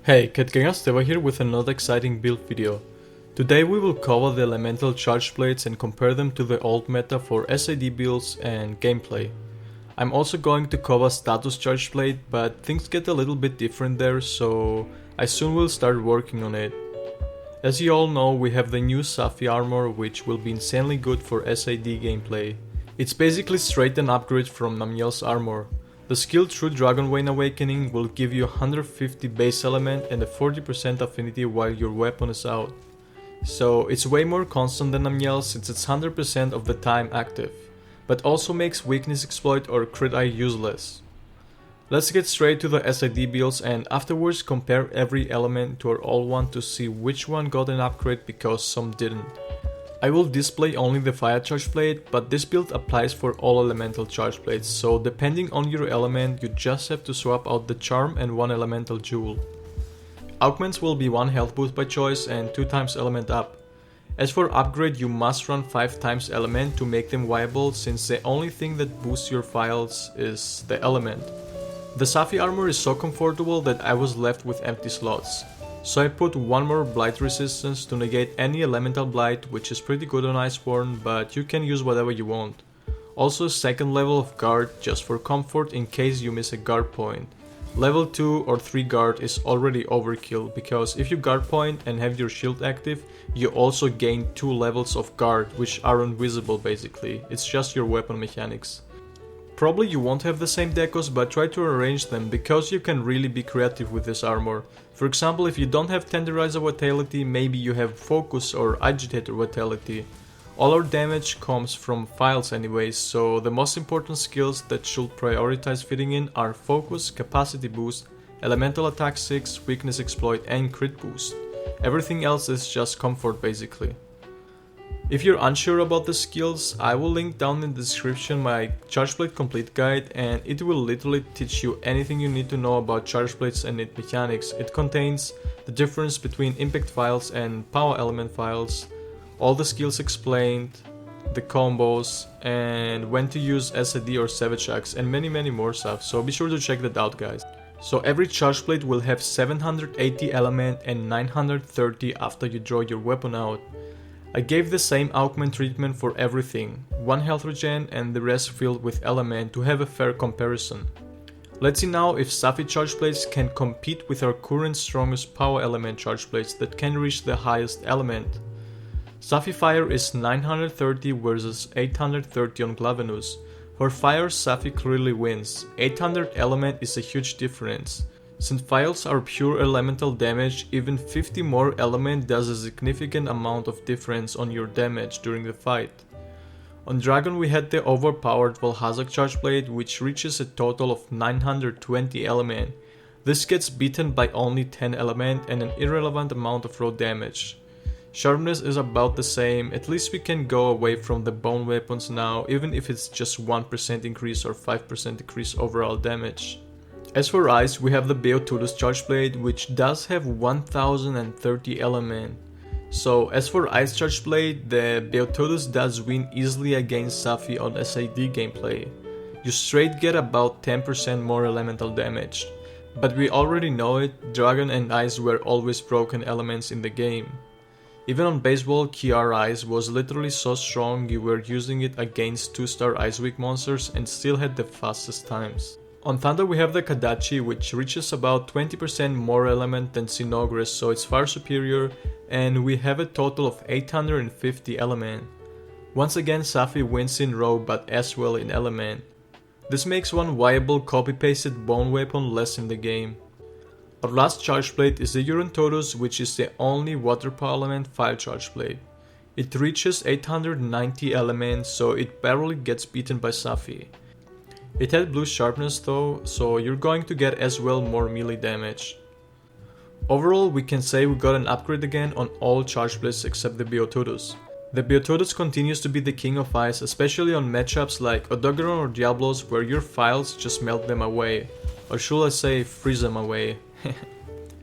Hey, DEVA here with another exciting build video. Today we will cover the elemental charge plates and compare them to the old meta for S.A.E.D builds and gameplay. I'm also going to cover status charge plate, but things get a little bit different there, so I soon will start working on it. As you all know, we have the new SAFI armor, which will be insanely good for S.A.E.D gameplay. It's basically straight an upgrade from Namiel's armor. The skill True Dragon Vein Awakening will give you 150 base element and a 40% affinity while your weapon is out. So it's way more constant than Namiel since it's 100% of the time active, but also makes weakness exploit or crit eye useless. Let's get straight to the S.A.E.D builds and afterwards compare every element to our old one to see which one got an upgrade because some didn't. I will display only the fire charge plate, but this build applies for all elemental charge plates, so depending on your element you just have to swap out the charm and one elemental jewel. Augments will be 1 health boost by choice and 2 times element up. As for upgrade, you must run 5 times element to make them viable, since the only thing that boosts your files is the element. The SAFI armor is so comfortable that I was left with empty slots. So I put one more blight resistance to negate any elemental blight, which is pretty good on Iceborne, but you can use whatever you want. Also a second level of guard just for comfort in case you miss a guard point. Level 2 or 3 guard is already overkill, because if you guard point and have your shield active, you also gain 2 levels of guard, which are invisible basically, it's just your weapon mechanics. Probably you won't have the same decos, but try to arrange them because you can really be creative with this armor. For example, if you don't have Tenderizer Vitality, maybe you have Focus or Agitator Vitality. All our damage comes from files anyways, so the most important skills that should prioritize fitting in are Focus, Capacity Boost, Elemental Attack 6, Weakness Exploit and Crit Boost. Everything else is just comfort basically. If you're unsure about the skills, I will link down in the description my charge plate complete guide, and it will literally teach you anything you need to know about charge plates and its mechanics. It contains the difference between impact files and power element files, all the skills explained, the combos, and when to use S.A.E.D or Savage Axe, and many more stuff, so be sure to check that out guys. So every charge plate will have 780 element and 930 after you draw your weapon out. I gave the same augment treatment for everything, 1 health regen and the rest filled with element to have a fair comparison. Let's see now if SAFI charge plates can compete with our current strongest power element charge plates that can reach the highest element. SAFI fire is 930 versus 830 on Glavenus. For fire, SAFI clearly wins. 800 element is a huge difference. Since files are pure elemental damage, even 50 more element does a significant amount of difference on your damage during the fight. On Dragon we had the overpowered Valhazak charge plate, which reaches a total of 920 element. This gets beaten by only 10 element and an irrelevant amount of raw damage. Sharpness is about the same, at least we can go away from the bone weapons now, even if it's just 1% increase or 5% decrease overall damage. As for Ice, we have the Beotudus charge plate, which does have 1030 element. So as for Ice charge plate, the Beotudus does win easily against SAFI on S.A.E.D gameplay. You straight get about 10% more elemental damage. But we already know it, Dragon and Ice were always broken elements in the game. Even on baseball, Kiar Ice was literally so strong you were using it against 2-star Ice Weak monsters and still had the fastest times. On Thunder we have the Kadachi, which reaches about 20% more element than Sinogres, so it's far superior, and we have a total of 850 element. Once again SAFI wins in raw but as well in element. This makes one viable copy-pasted bone weapon less in the game. Our last charge plate is the Urantotus, which is the only water power element fire charge plate. It reaches 890 elements, so it barely gets beaten by SAFI. It had blue sharpness though, so you're going to get as well more melee damage. Overall, we can say we got an upgrade again on all charge plates except the Beotudus. The Beotudus continues to be the king of ice, especially on matchups like Odogaron or Diablos, where your files just melt them away. Or should I say, freeze them away.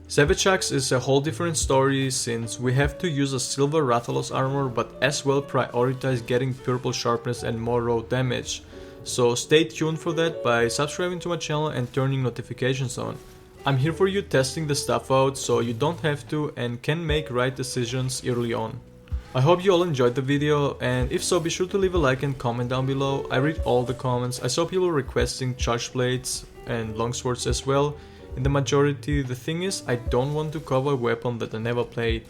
Savage Axe is a whole different story, since we have to use a silver Rathalos armor but as well prioritize getting purple sharpness and more raw damage. So stay tuned for that by subscribing to my channel and turning notifications on. I'm here for you testing the stuff out so you don't have to and can make right decisions early on. I hope you all enjoyed the video, and if so, be sure to leave a like and comment down below. I read all the comments. I saw people requesting charge blades and longswords as well. In the majority, the thing is, I don't want to cover a weapon that I never played.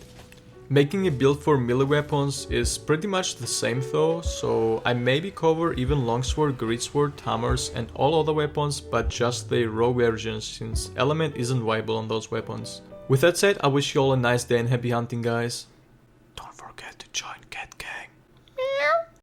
Making a build for melee weapons is pretty much the same though, so I maybe cover even longsword, greatsword, hammers and all other weapons, but just the raw versions since element isn't viable on those weapons. With that said, I wish you all a nice day and happy hunting, guys. Don't forget to join